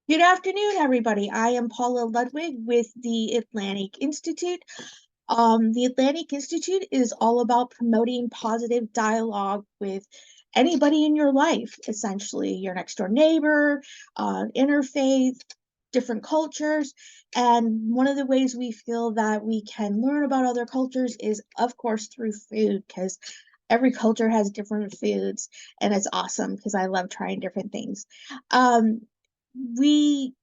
Good afternoon, everybody. I am Paula Ludwig with the Atlantic Institute. The Atlantic Institute is all about promoting positive dialogue with anybody in your life, essentially your next door neighbor, interfaith, different cultures. And one of the ways we feel that we can learn about other cultures is, of course, through food, because every culture has different foods, and it's awesome because I love trying different things. Um, we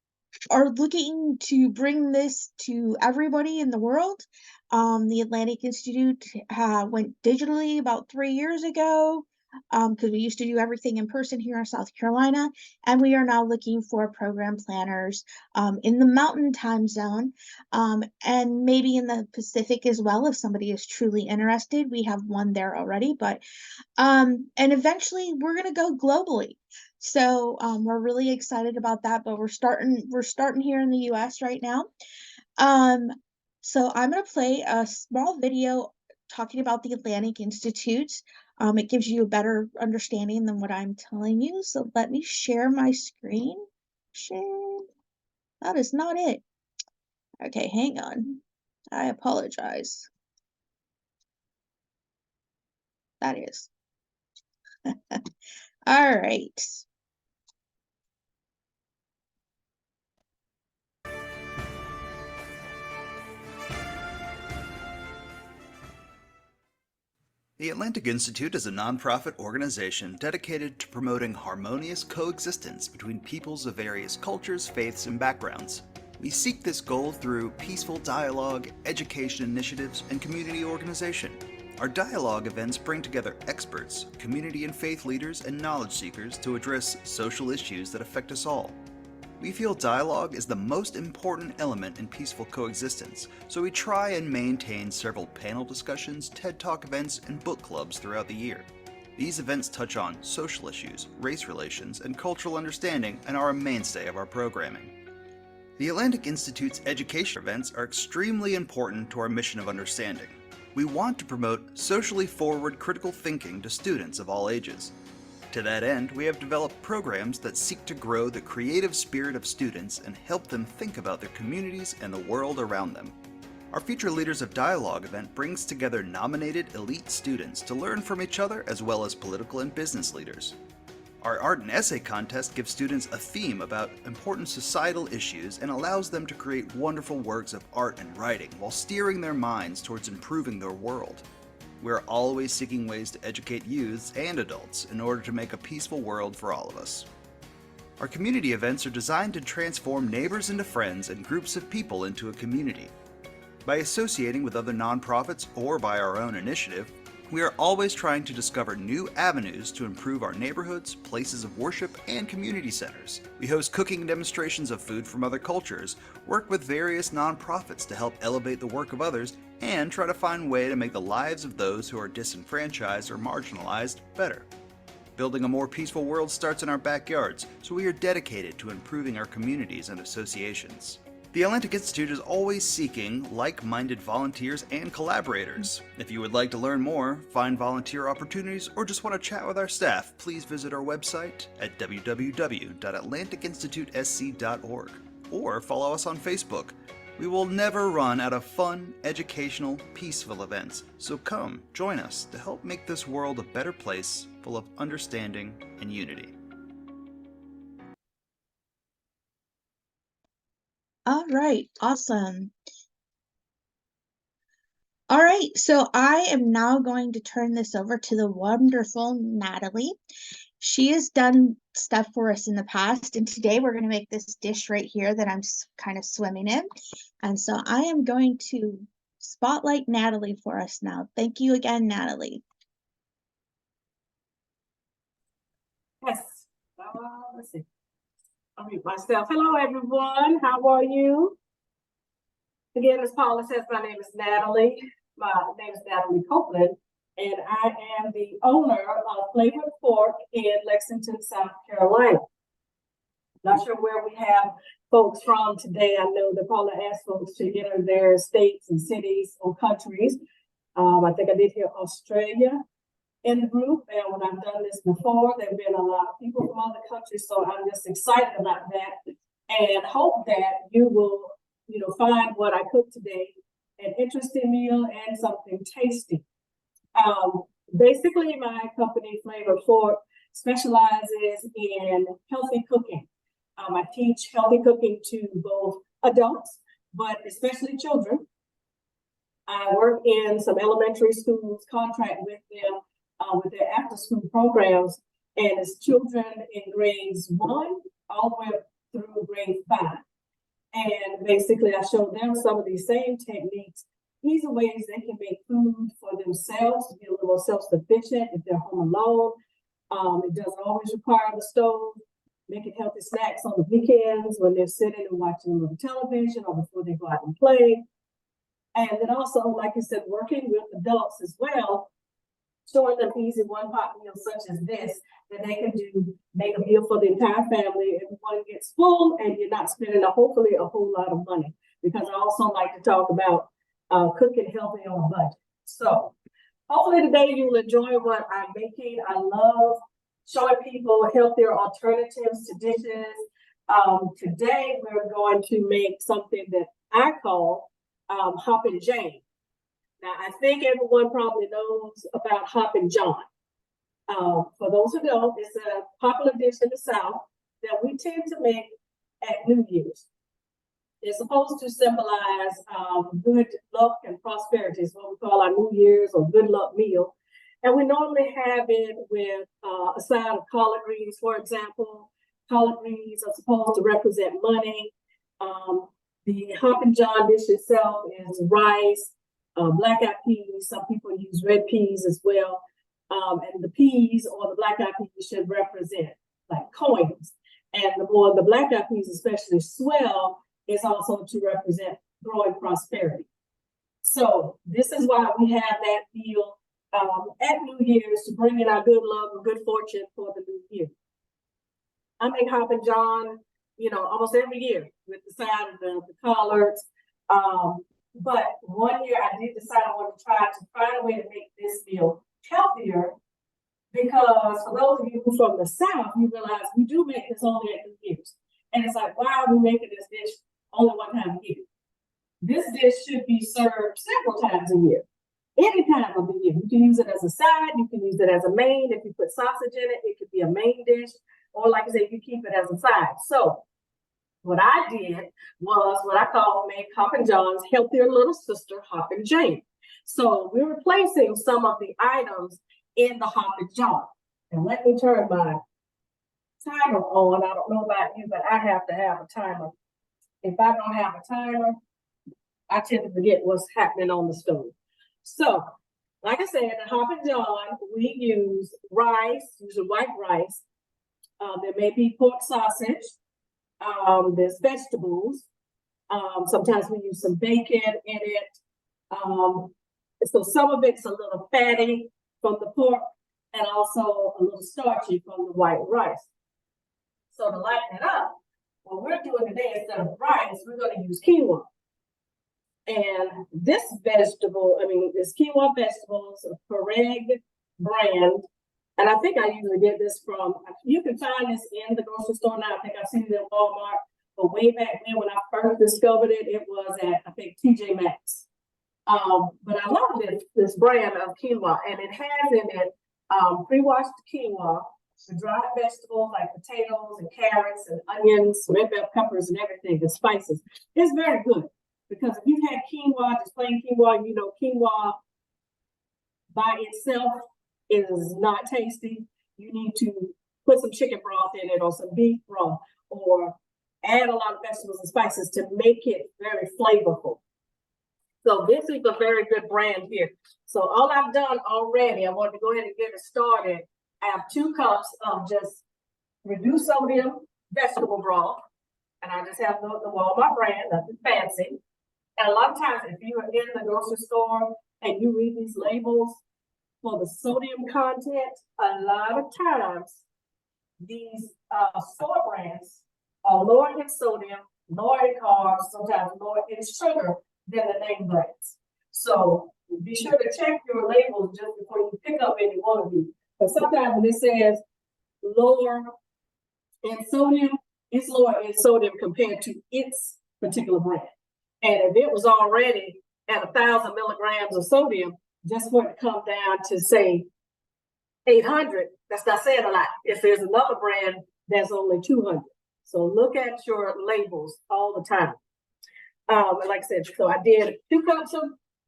are looking to bring this to everybody in the world. The Atlantic Institute went digitally about 3 years ago because we used to do everything in person here in South Carolina, and we are now looking for program planners in the Mountain Time Zone and maybe in the Pacific as well. If somebody is truly interested, we have one there already, but and eventually we're going to go globally. So we're really excited about that, but we're starting here in the US right now. Um, so I'm going to play a small video talking about the Atlantic Institute. It gives you a better understanding than what I'm telling you. So let me share my screen. Share. That is not it. Okay, hang on. I apologize. That is. All right. The Atlantic Institute is a nonprofit organization dedicated to promoting harmonious coexistence between peoples of various cultures, faiths, and backgrounds. We seek this goal through peaceful dialogue, education initiatives, and community organization. Our dialogue events bring together experts, community and faith leaders, and knowledge seekers to address social issues that affect us all. We feel dialogue is the most important element in peaceful coexistence, so we try and maintain several panel discussions, TED Talk events, and book clubs throughout the year. These events touch on social issues, race relations, and cultural understanding and are a mainstay of our programming. The Atlantic Institute's education events are extremely important to our mission of understanding. We want to promote socially forward critical thinking to students of all ages. To that end, we have developed programs that seek to grow the creative spirit of students and help them think about their communities and the world around them. Our Future Leaders of Dialogue event brings together nominated elite students to learn from each other as well as political and business leaders. Our art and essay contest gives students a theme about important societal issues and allows them to create wonderful works of art and writing while steering their minds towards improving their world. We are always seeking ways to educate youths and adults in order to make a peaceful world for all of us. Our community events are designed to transform neighbors into friends and groups of people into a community. By associating with other nonprofits or by our own initiative, we are always trying to discover new avenues to improve our neighborhoods, places of worship, and community centers. We host cooking demonstrations of food from other cultures, work with various nonprofits to help elevate the work of others, and try to find a way to make the lives of those who are disenfranchised or marginalized better. Building a more peaceful world starts in our backyards, so we are dedicated to improving our communities and associations. The Atlantic Institute is always seeking like-minded volunteers and collaborators. If you would like to learn more, find volunteer opportunities, or just want to chat with our staff, please visit our website at www.atlanticinstitutesc.org or follow us on Facebook. We will never run out of fun, educational, peaceful events, so come join us to help make this world a better place full of understanding and unity. All right, awesome. All right, so I am now going to turn this over to the wonderful Natalie. She has done stuff for us in the past, and today we're going to make this dish right here that I'm kind of swimming in. And so I am going to spotlight Natalie for us now. Thank you again, Natalie. Yes. Let's see. I'll mute myself. Hello, everyone. How are you? Again, as Paula says, my name is Natalie. My name is Natalie Copeland, and I am the owner of Flavored Fork in Lexington, South Carolina. Not sure where we have folks from today. I know that Paula asked folks to enter their states and cities or countries. I think I did hear Australia in the group, and when I've done this before, there have been a lot of people from other countries, so I'm just excited about that. and hope that you will, find what I cooked today an interesting meal and something tasty. Basically, my company, Flavor Fort, specializes in healthy cooking. I teach healthy cooking to both adults, but especially children. I work in some elementary schools, contract with them with their after-school programs, and it's children in grades 1 all the way up through grade 5. And basically, I show them some of these same techniques, easy ways they can make food for themselves to be a little more self-sufficient if they're home alone. It doesn't always require the stove. Making healthy snacks on the weekends when they're sitting and watching a little television or before they go out and play. And then also, like I said, working with adults as well, showing them easy one-pot meals such as this that they can do, make a meal for the entire family. Everyone gets full and you're not spending hopefully a whole lot of money. Because I also like to talk about cooking healthy on a budget. So hopefully today you'll enjoy what I'm making. I love showing people healthier alternatives to dishes. Today we're going to make something that I call Hoppin' Jane. Now, I think everyone probably knows about Hoppin' John. For those who don't, it's a popular dish in the South that we tend to make at New Year's. It's supposed to symbolize good luck and prosperity. It's what we call our New Year's or good luck meal. And we normally have it with a side of collard greens, for example. Collard greens are supposed to represent money. The Hoppin' John dish itself is rice, black-eyed peas. Some people use red peas as well. And the peas or the black-eyed peas should represent like coins. And the more the black-eyed peas especially swell is also to represent growing prosperity. So this is why we have that meal at New Year's to bring in our good luck and good fortune for the new year. I make Hoppin' John, almost every year with the side of the collards. But one year I did decide I wanted to try to find a way to make this meal healthier, because for those of you who are from the South, you realize we do make this only at New Year's. And it's like, why are we making this dish only one time a year? This dish should be served several times a year, any time of the year. You can use it as a side, you can use it as a main. If you put sausage in it, it could be a main dish, or like I said, you keep it as a side. So what I did was what I call make Hoppin' John's healthier little sister, Hoppin' Jane. So we're replacing some of the items in the Hoppin' John. And let me turn my timer on. I don't know about you, but I have to have a timer. If I don't have a timer, I tend to forget what's happening on the stove. So, like I said, the Hoppin' John, we use rice, usually white rice. There may be pork sausage. There's vegetables. Sometimes we use some bacon in it. So some of it's a little fatty from the pork and also a little starchy from the white rice. So to lighten it up, what we're doing today, instead of rice, we're going to use quinoa. And this vegetable, this quinoa vegetables, a Pereg brand. And I think I usually get this from, you can find this in the grocery store now. I think I've seen it in Walmart. But way back then when I first discovered it, it was at, I think, TJ Maxx. But I love this brand of quinoa, and it has in it pre-washed quinoa, the dried vegetables like potatoes and carrots and onions, red bell peppers and everything, the spices. It's very good, because if you've had quinoa, just plain quinoa, quinoa by itself is not tasty. You need to put some chicken broth in it or some beef broth, or add a lot of vegetables and spices to make it very flavorful. So this is a very good brand here. So all I've done already, I wanted to go ahead and get it started. I have 2 cups of just reduced sodium vegetable broth. And I just have the Walmart brand, nothing fancy. And a lot of times, if you are in the grocery store and you read these labels for the sodium content, a lot of times these store brands are lower in sodium, lower in carbs, sometimes lower in sugar than the name brands. So be sure to check your labels just before you pick up any one of these. But sometimes when it says lower in sodium, it's lower in sodium compared to its particular brand. And if it was already at 1,000 milligrams of sodium, just for it to come down to say 800, that's not saying a lot. If there's another brand that's only 200. So look at your labels all the time. And like I said, so I did 2 cups of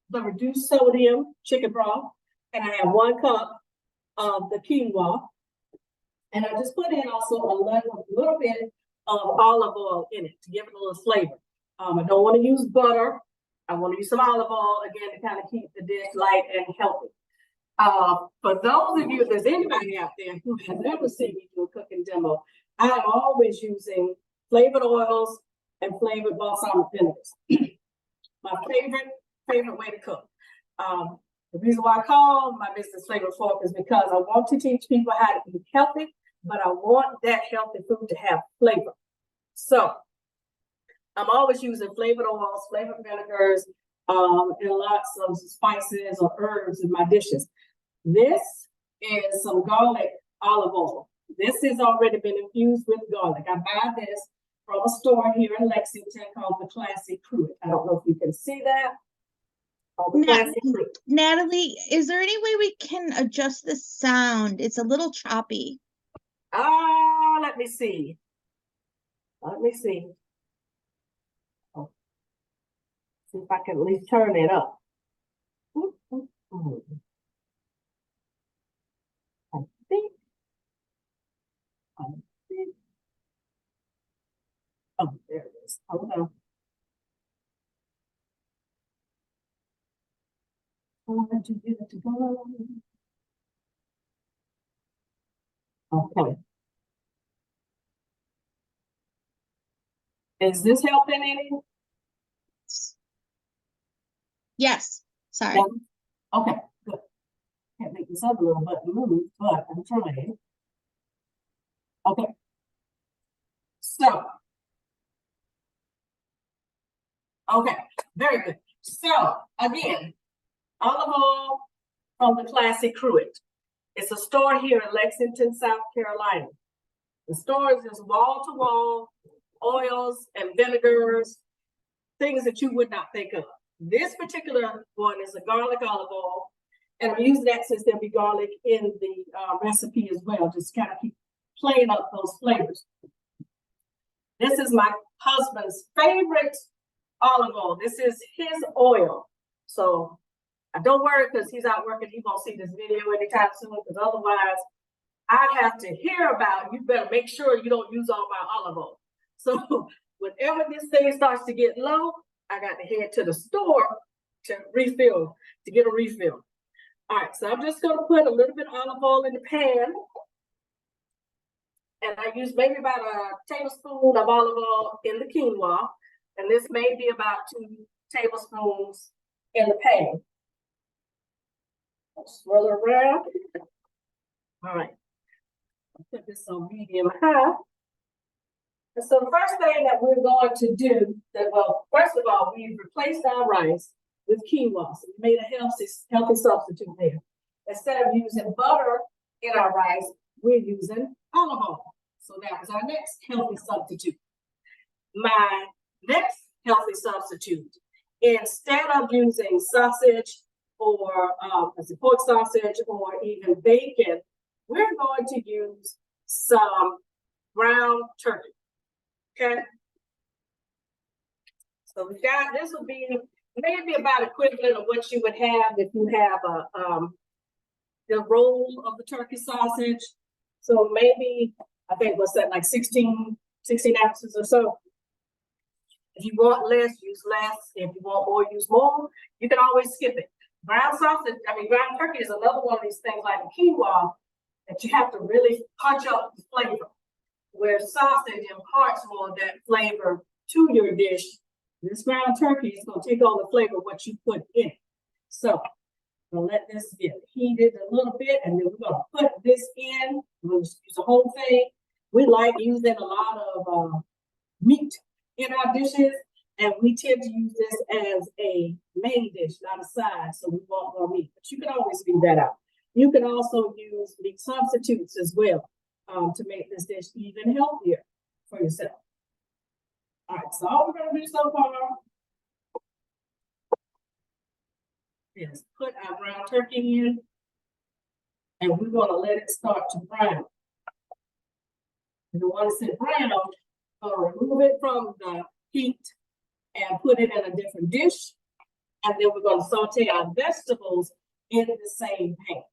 the reduced sodium chicken broth, and I have 1 cup of the quinoa. And I just put in also a little bit of olive oil in it to give it a little flavor. I don't want to use butter. I want to use some olive oil, again, to kind of keep the dish light and healthy. For those of you, if there's anybody out there who has ever seen me do a cooking demo, I'm always using flavored oils and flavored balsamic vinegars. My favorite way to cook. The reason why I call my business Flavor Fork is because I want to teach people how to eat healthy, but I want that healthy food to have flavor. So I'm always using flavored oils, flavored vinegars, and lots of spices or herbs in my dishes. This is some garlic olive oil. This has already been infused with garlic. I buy this from a store here in Lexington called the Classic Cruet. I don't know if you can see that. Natalie, is there any way we can adjust the sound? It's a little choppy. Let me see. Let me see. Oh. See if I can at least turn it up. I think. Oh, there it is. Hold on. To get it to go. Okay. Is this helping any? Yes. Sorry. Okay, good. Can't make this other little button move, but I'm trying. Okay. So. Okay, very good. So again, olive oil from the Classic Cruet. It's a store here in Lexington, South Carolina. The store is just wall-to-wall oils and vinegars, things that you would not think of. This particular one is a garlic olive oil, and I'm using that since there'll be garlic in the recipe as well, just kind of keep playing up those flavors. This is my husband's favorite olive oil. This is his oil. So don't worry, because he's out working. He won't see this video anytime soon, because otherwise I have to hear about, you better make sure you don't use all my olive oil. So whenever this thing starts to get low, I got to head to the store to refill, to get a refill. All right, so I'm just going to put a little bit of olive oil in the pan. And I use maybe about a tablespoon of olive oil in the quinoa. And this may be about 2 tablespoons in the pan. I'll swirl it around. All right. I'll put this on medium high. And so the first thing that we're going to do, well, first of all, we've replaced our rice with quinoa. So we made a healthy substitute there. Instead of using butter in our rice, we're using olive oil. So that was our next healthy substitute. My next healthy substitute, instead of using sausage or pork sausage or even bacon, we're going to use some ground turkey. Okay. So we got, this will be maybe about equivalent of what you would have if you have the roll of the turkey sausage. So maybe, I think, what's that, like 16 ounces or so. If you want less, use less. If you want more, use more. You can always skip it. Ground turkey is another one of these things like the quinoa that you have to really punch up the flavor. Where sausage imparts more of that flavor to your dish, this ground turkey is going to take all the flavor of what you put in it. So we'll let this get heated a little bit, and then we're going to put this in. We'll just use the whole thing. We like using a lot of meat in our dishes, and we tend to use this as a main dish, not a side, so we want more meat. But you can always leave that out. You can also use meat substitutes as well. To make this dish even healthier. for yourself. All right, so all we're gonna do so far is put our ground turkey in, and we're gonna let it start to brown. And once it's brown, I'll remove it from the heat and put it in a different dish. And then we're gonna saute our vegetables in the same pan,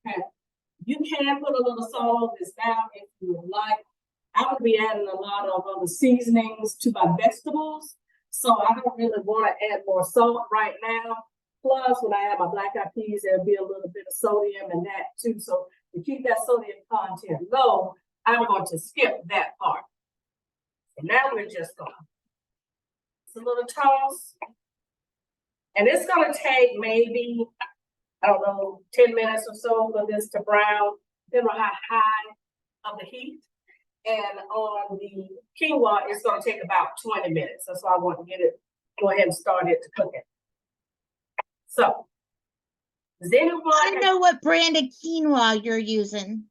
okay? You can put a little salt on this now if you would like. I would be adding a lot of other seasonings to my vegetables, so I don't really want to add more salt right now. Plus, when I add my black eyed peas, there'll be a little bit of sodium in that too. So to keep that sodium content low, I'm going to skip that part. So now we're just going to a little toss. And it's going to take maybe, I don't know, 10 minutes or so for this to brown, depending on how high of the heat. And on the quinoa, it's going to take about 20 minutes. That's why I want to go ahead and start it to cook it. So, does anyone? I know what brand of quinoa you're using.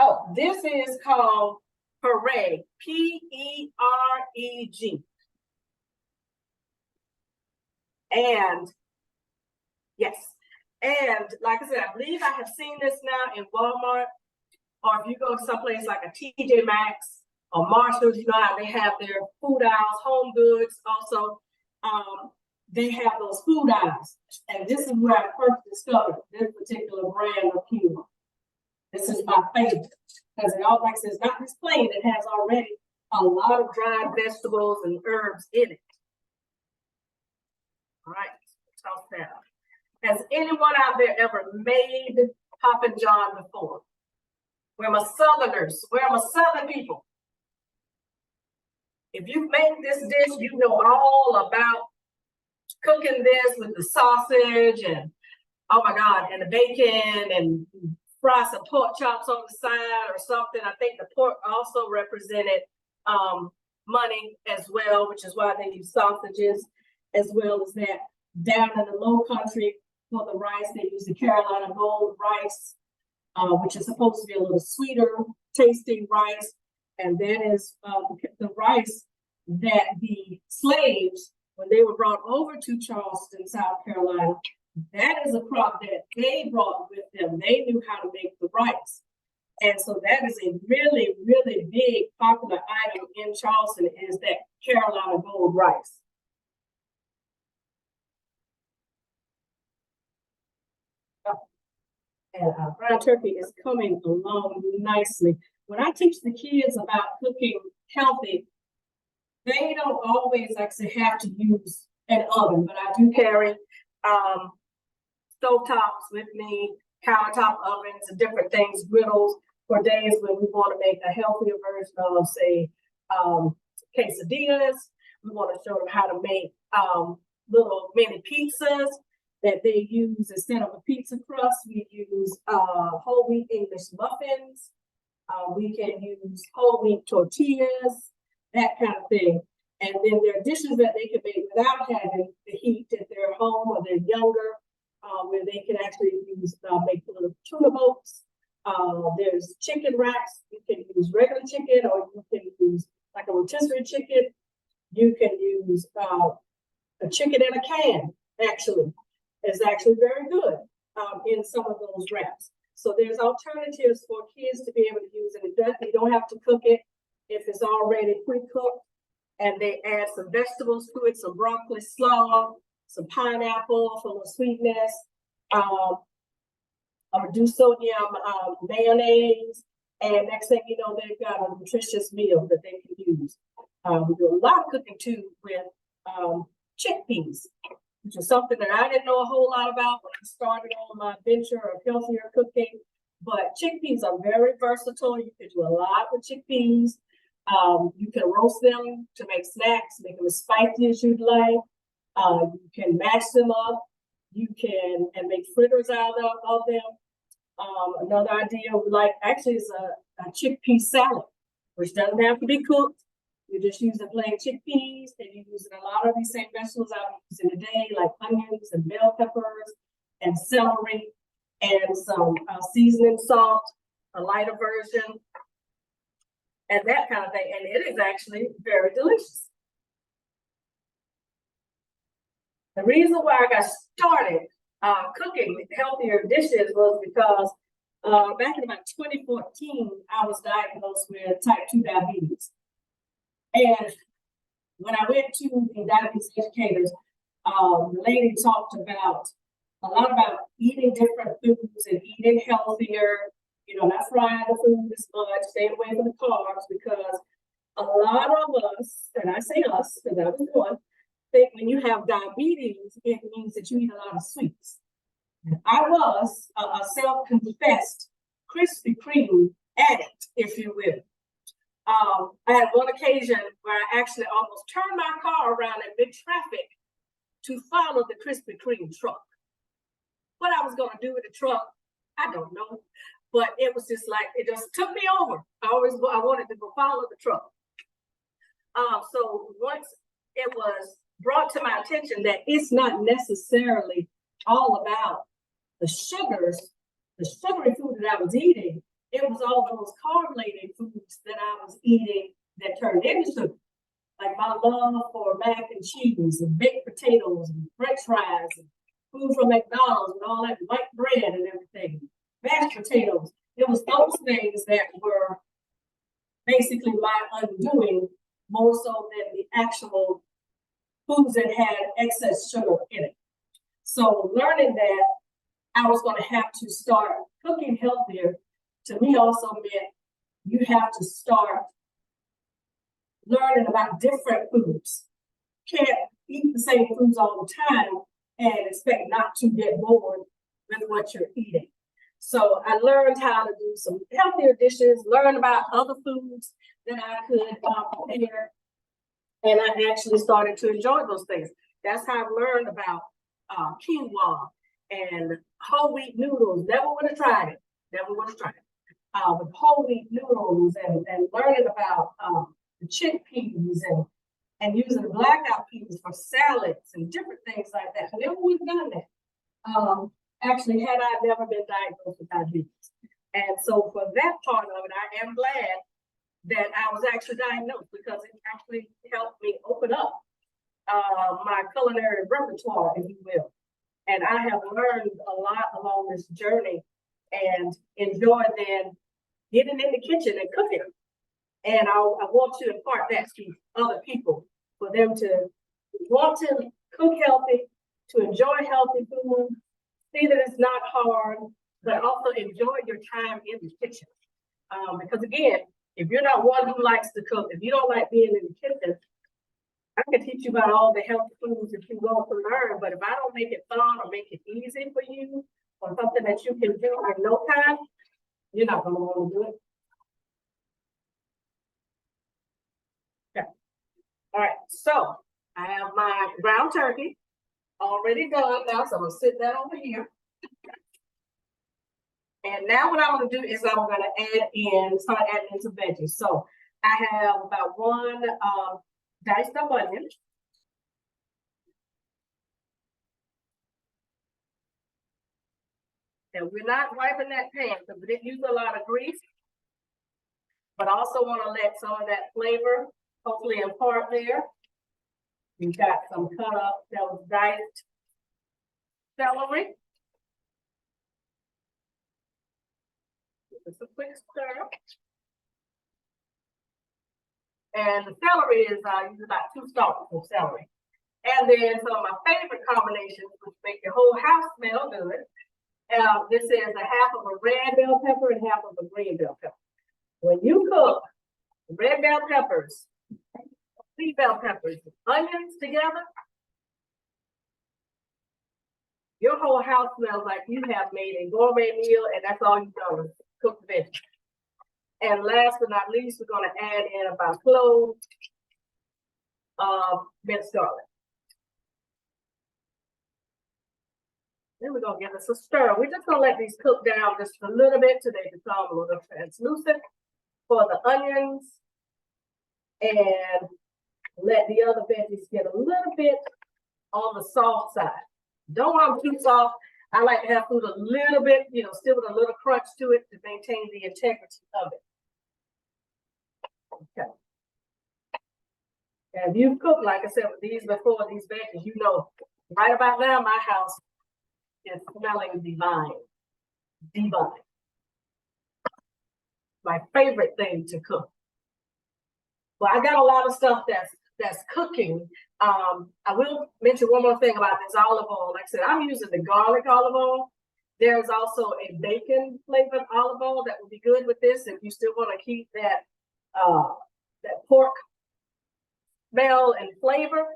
Oh, this is called Pereg, P-E-R-E-G. And yes, and like I said, I believe I have seen this now in Walmart, or if you go to someplace like a TJ Maxx or Marshalls, you know how they have their food aisles, Home Goods also. They have those food aisles, and this is where I first discovered this particular brand of quinoa. This is my favorite because it all, like I said, it's not just plain; it has already a lot of dried vegetables and herbs in it. All right, toss that out. Has anyone out there ever made Hoppin' John before? Where my Southerners, where my Southern people. If you've made this dish, you know all about cooking this with the sausage and, oh my God, and the bacon and fry some pork chops on the side or something. I think the pork also represented money as well, which is why they use sausages as well as that. Down in the low country for the rice, they use the Carolina Gold rice, which is supposed to be a little sweeter tasting rice. And that is the rice that the slaves, when they were brought over to Charleston, South Carolina, that is a crop that they brought with them. They knew how to make the rice. And so that is a really, really big popular item in Charleston is that Carolina Gold rice. And our fried turkey is coming along nicely. When I teach the kids about cooking healthy, they don't always actually have to use an oven, but I do carry stovetops with me, countertop ovens, and different things, griddles, for days when we want to make a healthier version of, say, quesadillas. We want to show them how to make little mini pizzas that they use instead of a pizza crust. We use whole wheat English muffins. We can use whole wheat tortillas, that kind of thing. And then there are dishes that they can make without having the heat if they're home or they're younger, where they can actually use make little tuna boats. There's chicken wraps. You can use regular chicken, or you can use like a rotisserie chicken. You can use a chicken in a can, actually. Is actually very good in some of those wraps. So there's alternatives for kids to be able to use it. You don't have to cook it if it's already pre-cooked. And they add some vegetables to it, some broccoli slaw, some pineapple for the sweetness, a reduced sodium mayonnaise, and next thing you know, they've got a nutritious meal that they can use. We do a lot of cooking too with chickpeas, which is something that I didn't know a whole lot about when I started on my venture of healthier cooking. But chickpeas are very versatile. You can do a lot with chickpeas. You can roast them to make snacks, make them as spicy as you'd like. You can mash them up. You can and make fritters out of them. Another idea we like actually is a chickpea salad, which doesn't have to be cooked. You're just using plain chickpeas, and you're using a lot of these same vegetables I'm using today, like onions and bell peppers and celery and some seasoning salt, a lighter version. and that kind of thing. And it is actually very delicious. The reason why I got started cooking healthier dishes was because back in about 2014, I was diagnosed with type 2 diabetes. And when I went to the diabetes educators, the lady talked about a lot about eating different foods and eating healthier, you know, not frying the food as much, staying away from the carbs, because a lot of us, and I say us, because I was one, think when you have diabetes, it means that you eat a lot of sweets. I was a self-confessed Krispy Kreme addict, if you will. I had one occasion where I actually almost turned my car around in mid-traffic to follow the Krispy Kreme truck. What I was going to do with the truck, I don't know. But it was just like, it just took me over. I wanted to go follow the truck. So once it was brought to my attention that it's not necessarily all about the sugary food that I was eating, it was all those carb-laden foods that I was eating that turned into sugar. Like my love for mac and cheese and baked potatoes and french fries and food from McDonald's and all that white bread and everything, mashed potatoes. It was those things that were basically my undoing more so than the actual foods that had excess sugar in it. So learning that I was going to have to start cooking healthier, to me also meant you have to start learning about different foods. You can't eat the same foods all the time and expect not to get bored with what you're eating. So I learned how to do some healthier dishes, learn about other foods that I could prepare, and I actually started to enjoy those things. That's how I learned about quinoa and whole wheat noodles. Never would have tried it. With whole wheat noodles and learning about the chickpeas and using the blackout peas for salads and different things like that. I never would have done that. Actually, had I never been diagnosed with diabetes. And so for that part of it, I am glad that I was actually diagnosed, because it actually helped me open up my culinary repertoire, if you will. And I have learned a lot along this journey and enjoyed then getting in the kitchen and cooking. And I want to impart that to other people, for them to want to cook healthy, to enjoy healthy food, see that it's not hard, but also enjoy your time in the kitchen. Because again, if you're not one who likes to cook, if you don't like being in the kitchen, I can teach you about all the healthy foods that you want to learn, but if I don't make it fun or make it easy for you, or something that you can do in no time, you're not going to want to do it. Okay. All right, so I have my ground turkey already done now, so I'm going to sit that over here. And now what I'm going to do is I'm going to start adding in some veggies. So I have about one diced up onion. And we're not wiping that pan because we didn't use a lot of grease, but I also want to let some of that flavor hopefully impart there. We've got some cut up that was diced celery. Just a quick stir. And the celery is use about 2 stalks of celery. And then some of my favorite combinations, which make your whole house smell good. This is a half of a red bell pepper and half of a green bell pepper. When you cook red bell peppers, sweet bell peppers, onions together, your whole house smells like you have made a gourmet meal, and that's all you've done, cook the veggies. And last but not least, we're going to add in about cloves of minced garlic. Then we're going to give this a stir. We're just going to let these cook down just a little bit till they become a little translucent for the onions, and let the other veggies get a little bit on the soft side. Don't want them too soft. I like to have food a little bit, still with a little crunch to it to maintain the integrity of it. Okay. And if you've cooked, like I said, with these before, these veggies, you know, right about now, my house is smelling divine. Divine. My favorite thing to cook. Well, I got a lot of stuff that's cooking. I will mention one more thing about this olive oil. Like I said, I'm using the garlic olive oil. There's also a bacon flavored olive oil that would be good with this if you still want to keep that pork smell and flavor.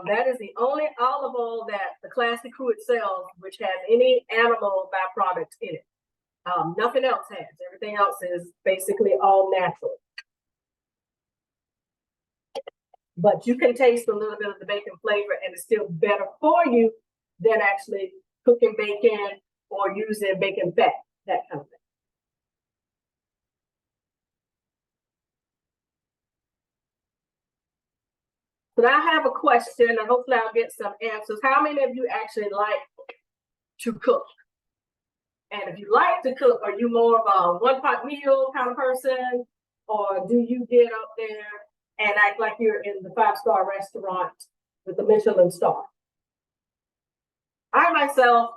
That is the only olive oil that the Classic Crude sells, which has any animal byproduct in it. Nothing else has. Everything else is basically all natural. But you can taste a little bit of the bacon flavor, and it's still better for you than actually cooking bacon or using bacon fat, that kind of thing. But I have a question, and hopefully I'll get some answers. How many of you actually like to cook? And if you like to cook, are you more of a one-pot meal kind of person? Or do you get up there and act like you're in the 5-star restaurant with the Michelin star? I myself,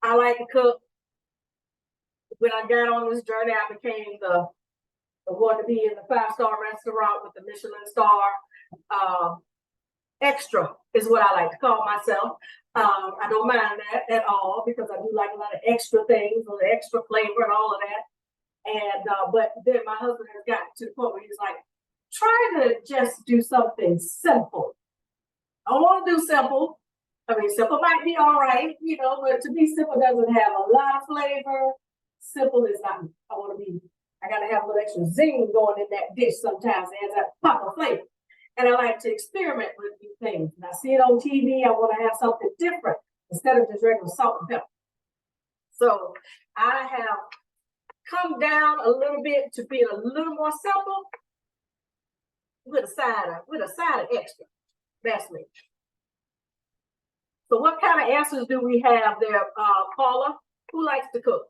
I like to cook. When I got on this journey, I became the one to be in the 5-star restaurant with the Michelin star. Extra is what I like to call myself. I don't mind that at all because I do like a lot of extra things, a little extra flavor and all of that. And but then my husband has gotten to the point where he's like, try to just do something simple. I want to do simple. I mean, simple might be all right, you know, but to be simple doesn't have a lot of flavor. Simple is not. I got to have a little extra zing going in that dish sometimes. It has that pop of flavor. And I like to experiment with new things. And I see it on TV. I want to have something different instead of just regular salt and pepper. So I have come down a little bit to being a little more simple with a side of extra. That's me. So what kind of answers do we have there, Paula? Who likes to cook?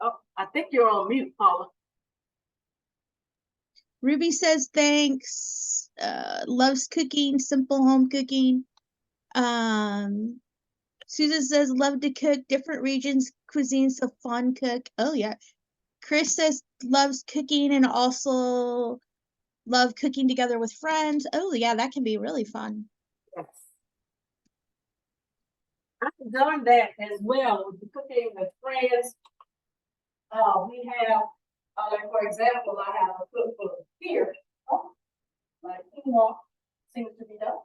Oh, I think you're on mute, Paula. Ruby says thanks. Loves cooking, simple home cooking. Susan says love to cook, different regions, cuisines, so fun cook. Oh yeah. Chris says loves cooking and also love cooking together with friends. Oh yeah, that can be really fun. Yes. I've done that as well with the cooking with friends. We have, like for example, I have a cookbook here. Oh, like quinoa seems to be done.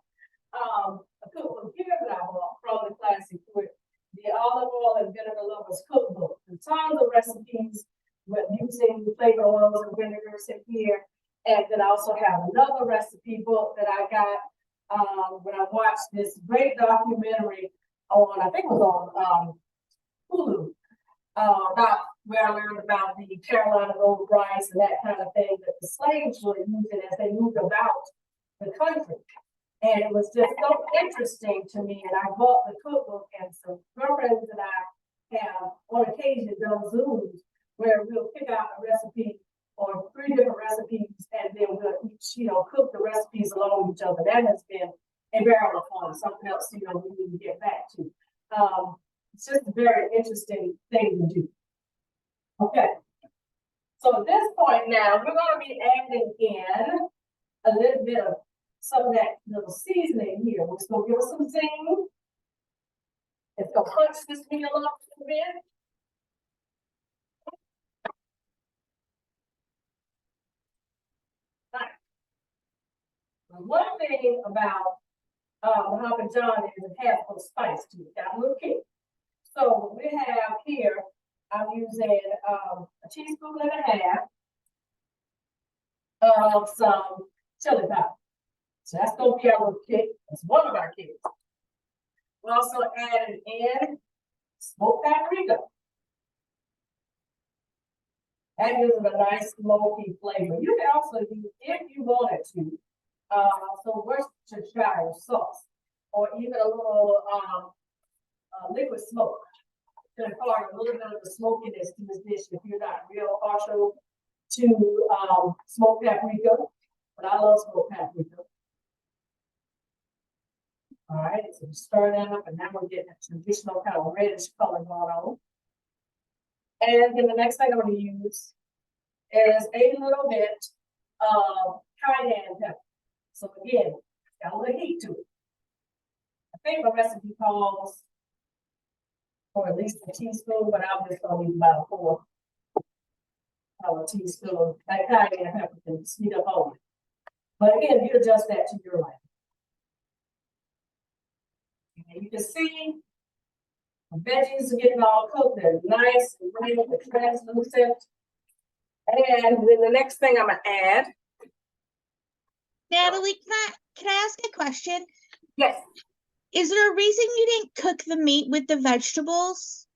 A cookbook here that I bought from the Classic with the olive oil and vinegar lovers cookbook. And tons of recipes with using flavor oils and vinegars in here. And then I also have another recipe book that I got when I watched this great documentary on, I think it was on Hulu, about where I learned about the Carolina gold rice and that kind of thing that the slaves were using as they moved about the country. And it was just so interesting to me. And I bought the cookbook, and some girlfriends and I have on occasion done Zooms where we'll pick out a recipe or 3 different recipes, and then we'll each, cook the recipes along with each other. That has been a very fun, something else, we need to get back to. It's just a very interesting thing to do. Okay. So at this point now, we're going to be adding in a little bit of some of that little seasoning here, which is going to give us some zing. It's going to punch this meal up a little bit. One thing about Papa John is it has some spice to it, got a little kick. So we have here, I'm using a teaspoon and a half of some chili powder. So that's going to be our little kick. It's one of our kicks. We're also adding in smoked paprika. That gives it a nice smoky flavor. You can also use, if you wanted to, some Worcestershire sauce, or even a little liquid smoke to impart a little bit of the smokiness to this dish if you're not real partial to smoked paprika. But I love smoked paprika. All right, so stir that up, and now we're getting a traditional kind of reddish color going on. And then the next thing I'm going to use is a little bit of cayenne pepper. So again, it's got a little heat to it. I think the recipe calls for at least a teaspoon, but I'm just going to use about a teaspoon. That cayenne pepper can speed up all of it. But again, you adjust that to your life. And you can see the veggies are getting all cooked. They're nice and ready, they're translucent. And then the next thing I'm gonna add. Natalie, can I ask a question? Yes. Is there a reason you didn't cook the meat with the vegetables?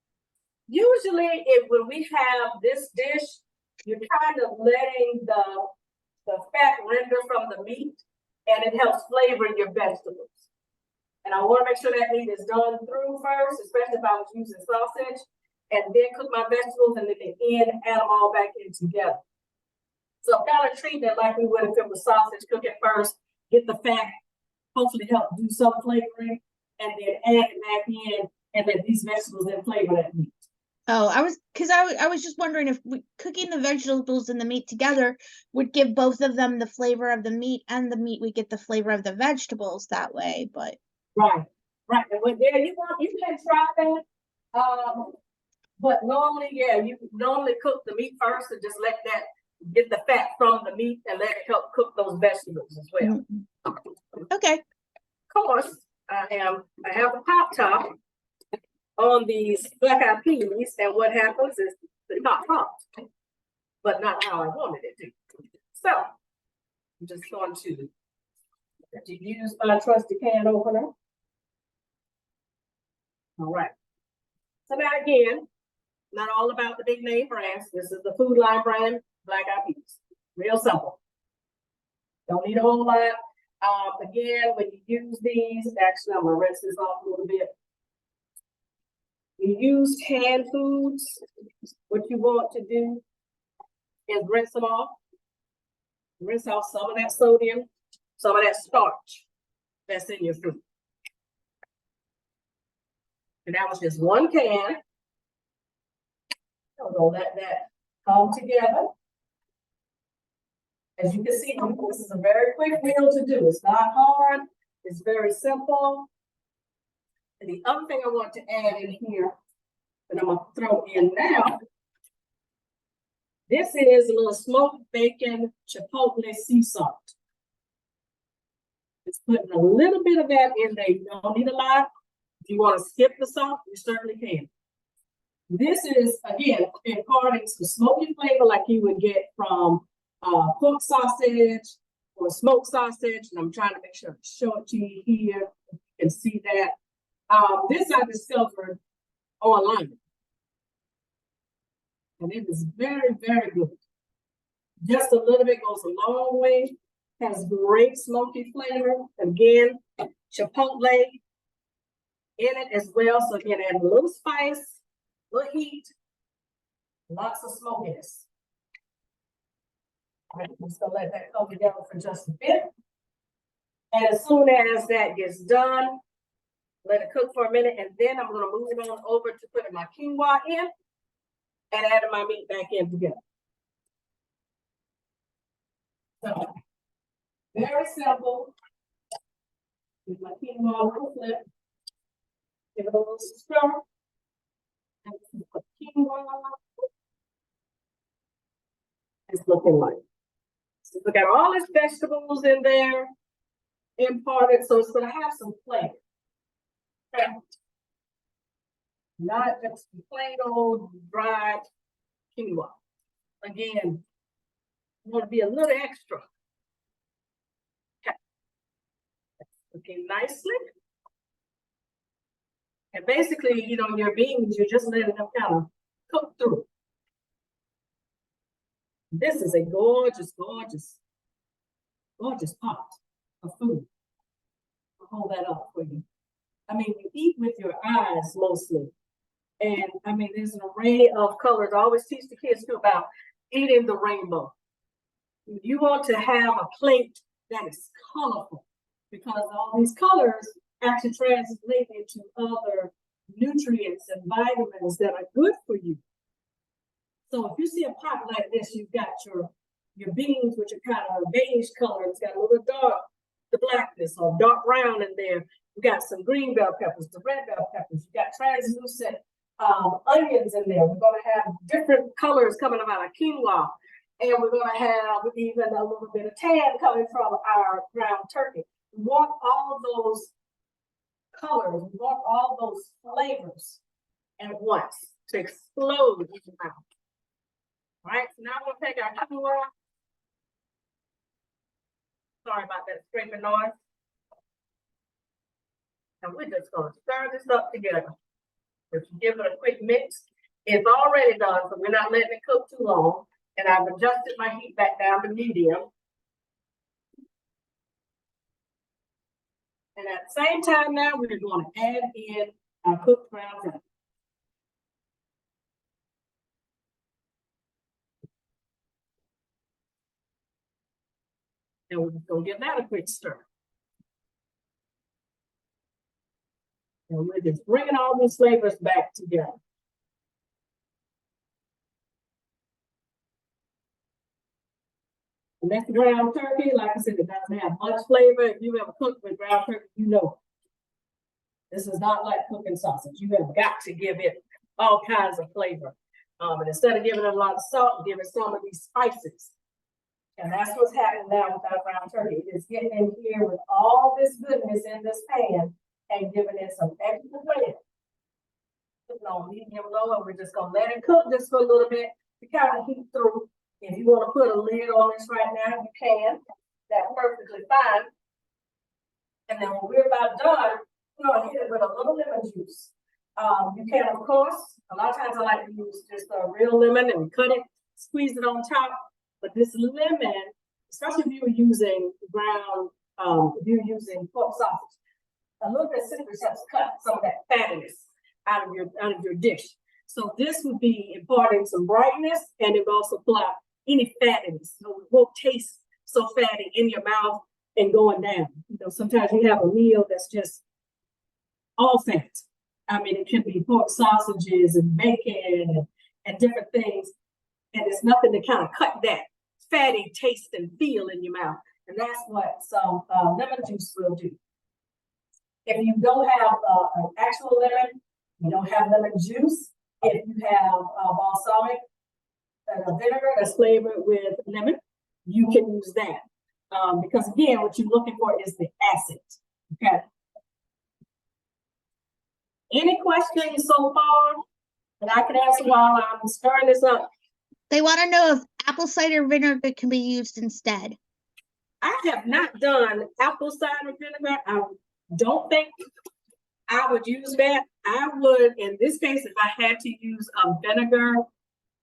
Usually, when we have this dish, you're kind of letting the fat render from the meat, and it helps flavor your vegetables. And I want to make sure that meat is done through first, especially if I was using sausage, and then cook my vegetables, and then at the end add them all back in together. So I'm kind of treating it like we would if it was sausage. Cook it first, get the fat, hopefully help do some flavoring, and then add it back in, and let these vegetables then flavor that meat. Oh, I was just wondering if cooking the vegetables and the meat together would give both of them the flavor of the meat, and the meat would get the flavor of the vegetables that way. But right. And when there you can try that. But normally, yeah, you normally cook the meat first and just let that get the fat from the meat and let it help cook those vegetables as well. Okay. Of course, I have a pop top on these black-eyed peas, and what happens is they're not popped, but not how I wanted it to. So I'm just going to use my trusty can opener. All right. So now again, not all about the big name brands. This is the Food Line brand, black-eyed peas. Real simple. Don't need a whole lot. Again, when you use these, actually, I'm gonna rinse this off a little bit. You use canned foods. What you want to do is rinse them off. Rinse off some of that sodium, some of that starch that's in your food. And that was just one can. I'm gonna let that come together. As you can see, this is a very quick meal to do. It's not hard. It's very simple. And the other thing I want to add in here, and I'm gonna throw in now, this is a little smoked bacon chipotle sea salt. Just putting a little bit of that in there. You don't need a lot. If you want to skip the salt, you certainly can. This is, again, imparting some smoky flavor like you would get from pork sausage or smoked sausage. And I'm trying to make sure I show it to you here. You can see that. This I discovered online. And it is very, very good. Just a little bit goes a long way. Has great smoky flavor. Again, chipotle in it as well. So again, add a little spice, a little heat, lots of smokiness. All right, I'm just gonna let that come together for just a bit. And as soon as that gets done, let it cook for a minute, and then I'm gonna move it on over to putting my quinoa in and adding my meat back in together. So, very simple. With my quinoa a little flip. Give it a little stir. And put quinoa. It's looking like. So we got all these vegetables in there, imparted, so it's gonna have some flavor. Okay. Not just plain old dried quinoa. Again, you want to be a little extra. Okay. That's looking nicely. And basically, you know, your beans, you're just letting them kind of cook through. This is a gorgeous, gorgeous, gorgeous pot of food. I'll hold that up for you. I mean, you eat with your eyes mostly. And I mean, there's an array of colors. I always teach the kids too about eating the rainbow. You want to have a plate that is colorful because all these colors actually translate into other nutrients and vitamins that are good for you. So if you see a pot like this, you've got your beans, which are kind of a beige color. It's got a little dark, the blackness or dark brown in there. You got some green bell peppers, the red bell peppers. You got translucent onions in there. We're going to have different colors coming out of quinoa. And we're going to have even a little bit of tan coming from our ground turkey. We want all those colors, we want all those flavors at once to explode in your mouth. All right, so now we'll take our quinoa. Sorry about that scraping noise. And we're just going to stir this up together. If you give it a quick mix, it's already done, so we're not letting it cook too long. And I've adjusted my heat back down to medium. And at the same time now, we're going to add in our cooked ground turkey. And we're just going to give that a quick stir. And we're just bringing all these flavors back together. And that's ground turkey. Like I said, it doesn't have much flavor. If you ever cooked with ground turkey, you know. This is not like cooking sausage. You have got to give it all kinds of flavor. And instead of giving it a lot of salt, give it some of these spices. And that's what's happening now with our ground turkey. It's getting in here with all this goodness in this pan and giving it some extra flavor. Put it on medium low, and we're just going to let it cook just for a little bit to kind of heat through. If you want to put a lid on this right now, you can. That's perfectly fine. And then when we're about done, we're going to hit it with a little lemon juice. You can, of course, a lot of times I like to use just a real lemon and cut it, squeeze it on top. But this lemon, especially if you're using ground, if you're using pork sausage, a little bit of citrus helps cut some of that fattiness out of your dish. So this would be imparting some brightness, and it would also pull out any fattiness. So it won't taste so fatty in your mouth and going down. You know, sometimes you have a meal that's just all fat. I mean, it can be pork sausages and bacon and different things. And there's nothing to kind of cut that fatty taste and feel in your mouth. And that's what some lemon juice will do. If you don't have an actual lemon, you don't have lemon juice. If you have balsamic vinegar that's flavored with lemon, you can use that. Because again, what you're looking for is the acid. Okay. Any questions so far that I can answer while I'm stirring this up? They want to know if apple cider vinegar can be used instead. I have not done apple cider vinegar. I don't think I would use that. I would, in this case, if I had to use a vinegar,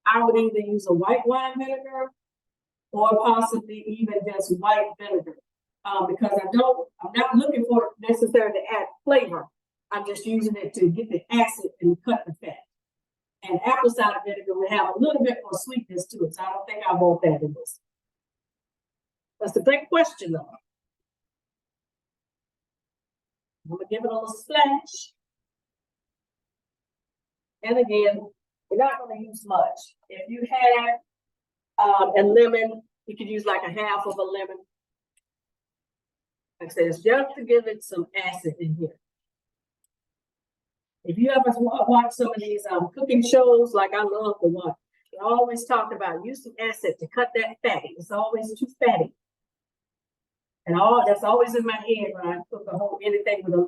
I would either use a white wine vinegar or possibly even just white vinegar. Because I'm not looking for it necessarily to add flavor. I'm just using it to get the acid and cut the fat. And apple cider vinegar will have a little bit more sweetness to it. So I don't think I want that in this. That's a great question, though. I'm gonna give it a little splash. And again, you're not gonna use much. If you have a lemon, you could use like a half of a lemon. Like I said, it's just to give it some acid in here. If you ever watch some of these cooking shows, like I love the one, they always talk about use some acid to cut that fatty. It's always too fatty. And that's always in my head when I cook anything with a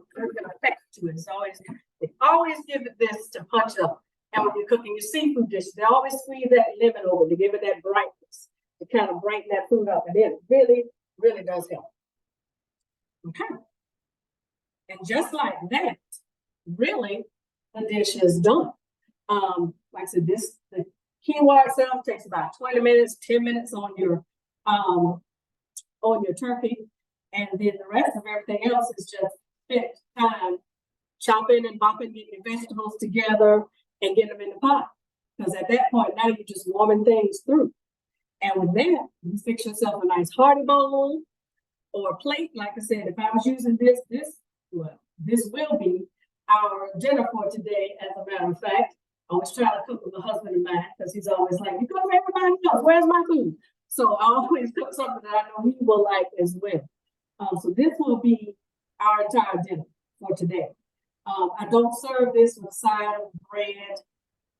effect to it. They always give it this to punch up. And when you're cooking your seafood dish, they always squeeze that lemon over to give it that brightness, to kind of brighten that food up. And it really, really does help. Okay. And just like that, really, the dish is done. Like I said, the quinoa itself takes about 20 minutes, 10 minutes on your turkey, and then the rest of everything else is just fit time chopping and bopping, getting the vegetables together and getting them in the pot. Because at that point, now you're just warming things through. And with that, you fix yourself a nice hearty bowl or a plate. Like I said, if I was using this will be our dinner for today, as a matter of fact. I always try to cook with my husband in mind because he's always like, you cook for everybody else, where's my food? So I always cook something that I know he will like as well. So this will be our entire dinner for today. I don't serve this with a side of bread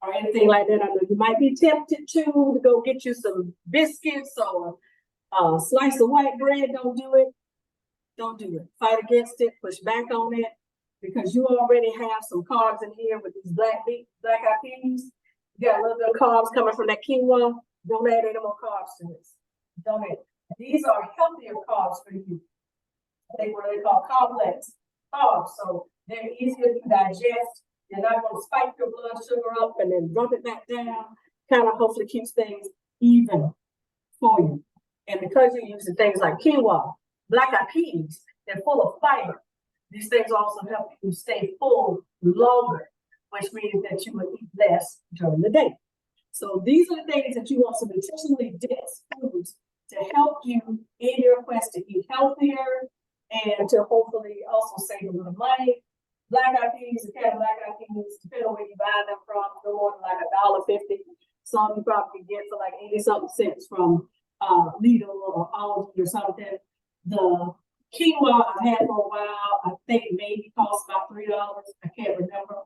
or anything like that. I know you might be tempted to go get you some biscuits or a slice of white bread. Don't do it. Don't do it. Fight against it, push back on it, because you already have some carbs in here with these black eyed peas. You got a little bit of carbs coming from that quinoa. Don't add any more carbs to this. Don't add. These are healthier carbs for you. They what they call complex carbs. So they're easier to digest. They're not going to spike your blood sugar up and then dump it back down. Kind of hopefully keeps things even for you. And because you're using things like quinoa, black eyed peas, they're full of fiber. These things also help you stay full longer, which means that you will eat less during the day. So these are the things that you want, some nutritionally dense foods to help you in your quest to eat healthier and to hopefully also save a little money. Black eyed peas, a can of black eyed peas, depending on where you buy them from, no more than like $1.50. Some you probably get for like 80-something cents from Lidl or Aldi or something. The quinoa I've had for a while, I think maybe costs about $3. I can't remember.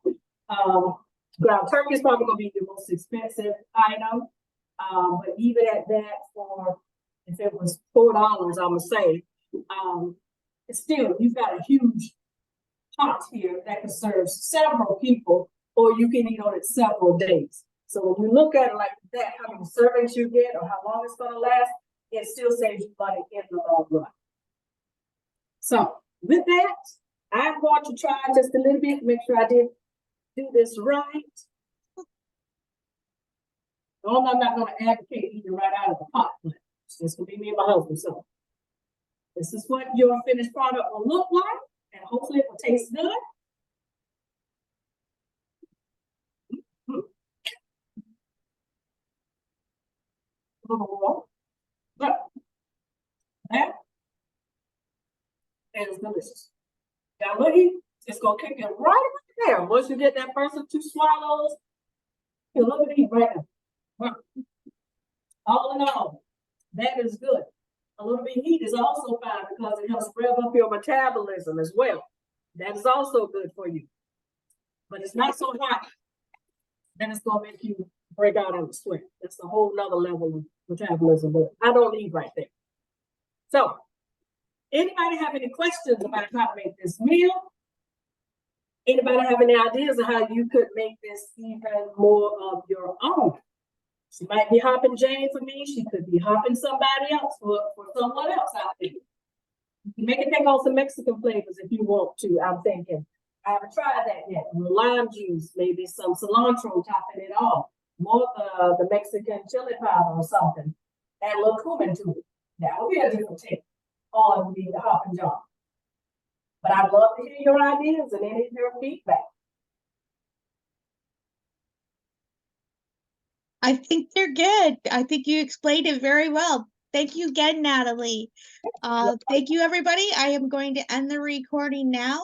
Ground turkey is probably going to be the most expensive item. But even at that, for if it was $4, I'm gonna say, it's still, you've got a huge pot here that can serve several people, or you can eat on it several days. So when you look at it like that, how many servings you get or how long it's going to last, it still saves you money in the long run. So with that, I'm going to try just a little bit, make sure I did do this right. Normally, I'm not going to advocate eating right out of the pot, but this will be me and my husband. So this is what your finished product will look like, and hopefully it will taste good. A little more, but that is delicious. Now look, it's gonna kick it right there. Once you get that first or two swallows, you look at it right now. All in all, that is good. A little bit of heat is also fine because it helps rev up your metabolism as well. That is also good for you. But it's not so hot that it's gonna make you break out in the sweat. That's a whole nother level of metabolism, but I don't need right there. So, anybody have any questions about how to make this meal? Anybody have any ideas of how you could make this even more of your own? She might be hopping Jane for me. She could be hopping somebody else for someone else out there. You can make it take on some Mexican flavors if you want to, I'm thinking. I haven't tried that yet. Lime juice, maybe some cilantro topping it off. More the Mexican chili powder or something. Add a little cumin to it. That would be a different take on the hopping jar. But I'd love to hear your ideas and any of your feedback. I think they're good. I think you explained it very well. Thank you again, Natalie. Thank you, everybody. I am going to end the recording now.